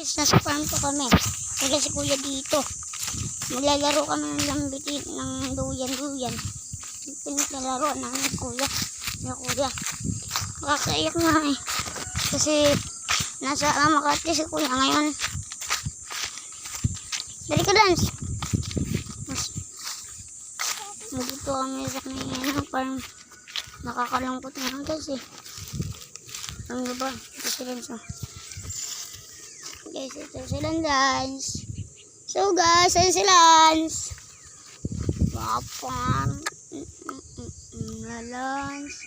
guys, nasa farm po kami. Wala si kuya dito. Maglalaro kami ng lambitin ng duyan-duyan. Pinaglalaro namin kuya. Yung kuya. Makakaiyak nga eh. Kasi nasa Makati si kuya ngayon. Dari ka Lance. Dito kami sa may farm. Nakakalungkot nga guys eh. Ano ba? Ito si Lance. Guys, ito si Lance. So guys, ayun si Lance. Papang. Lance.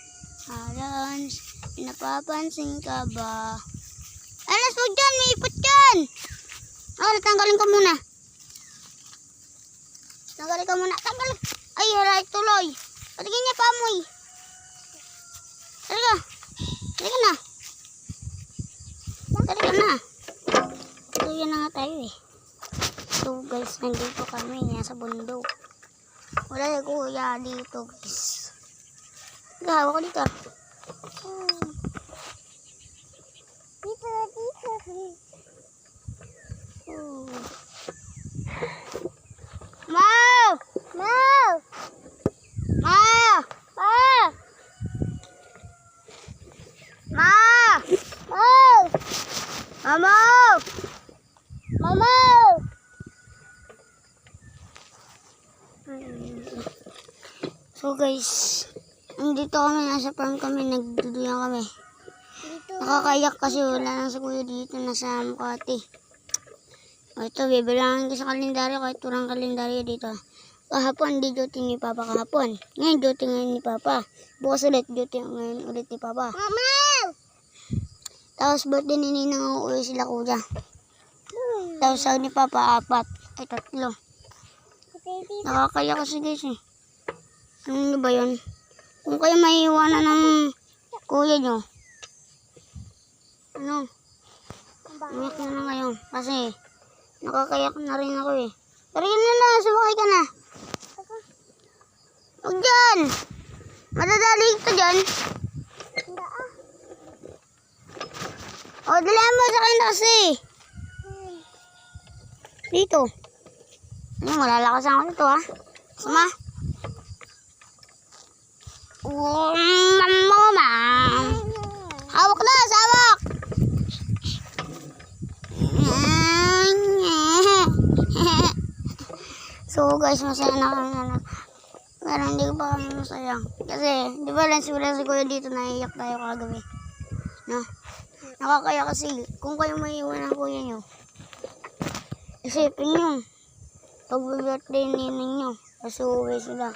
Lance. Napapansin ka ba? Lance, wag dyan. May ipot dyan. Natanggalin ko muna. Tanggalin ka muna. Tanggalin. Ay, haray tuloy. Patigin niya pa amoy. Halika. Halika na. Halika na. So, yan na nga tayo eh. So guys, nandito kami sa bundok. Wala na kuya dito guys. Gawa ko dito. Dito. Mau! Mau! Mau! Mau! Mau! Mama! Mama! So guys, nandito kami, nasa farm kami, nagduduyan kami. Nakakayak kasi wala na sa kuya dito, nasa Makati. O ito, bibilangin ko sa kalendaryo, kahit turang kalendaryo dito. Kahapon, di duty ni Papa kahapon. Ngayon, duty ngayon ni Papa. Bukas ulit, duty ngayon ulit ni Papa. Mama! Tapos birthday ni Ninang uuwi sila kuya. Tapos sa ni Papa, 4. Ay, 3. Nakakaya kasi guys eh. Ano ba yun? Kung kayo maiiwanan ng kuya nyo. Ano? Umiyak na ngayon. Kasi nakakayak na rin ako eh. Tari na na, subakay ka na. Huwag dyan. Madadali ito dyan. O, dalihan mo sa akin kasi. Dito. Ano, malalakas ako dito ha. Sama. Mama. Hawak na, hawak. So guys, masaya na kami. Pero hindi pa kami masaya. Kasi, di ba lang si kuya dito, naiiyak tayo kagabi. No? Nakakaya kasi, kung kayo maiiwan ng kuya nyo, isipin nyo, pag-birthday ninang nyo, kasi uwi sila.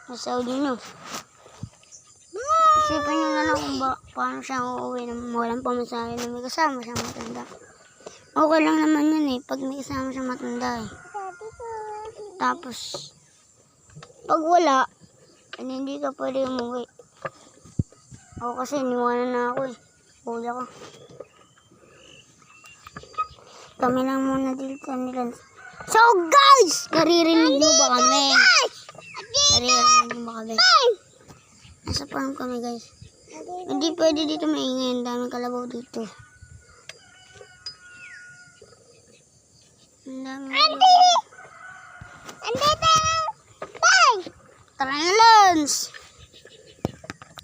Sa Saudi nyo. Isipin nyo na lang kung paano siya uuwi na walang pamasahe na may kasama siya matanda. Okay lang naman yun eh, pag may kasama siya matanda eh. Tapos, pag wala, hindi ka pwede umuwi. Ako kasi, iniwanan na ako eh. Kuya ko. Kami lang muna dito nila. So guys! Naririnig mo ba kami? Naririnig mo ba kami? Nasa farm kami guys. Hindi pwede dito maingay. Ang daming kalabaw dito. Ang daming kalabaw. Andito! Bye! Tara na, Lance!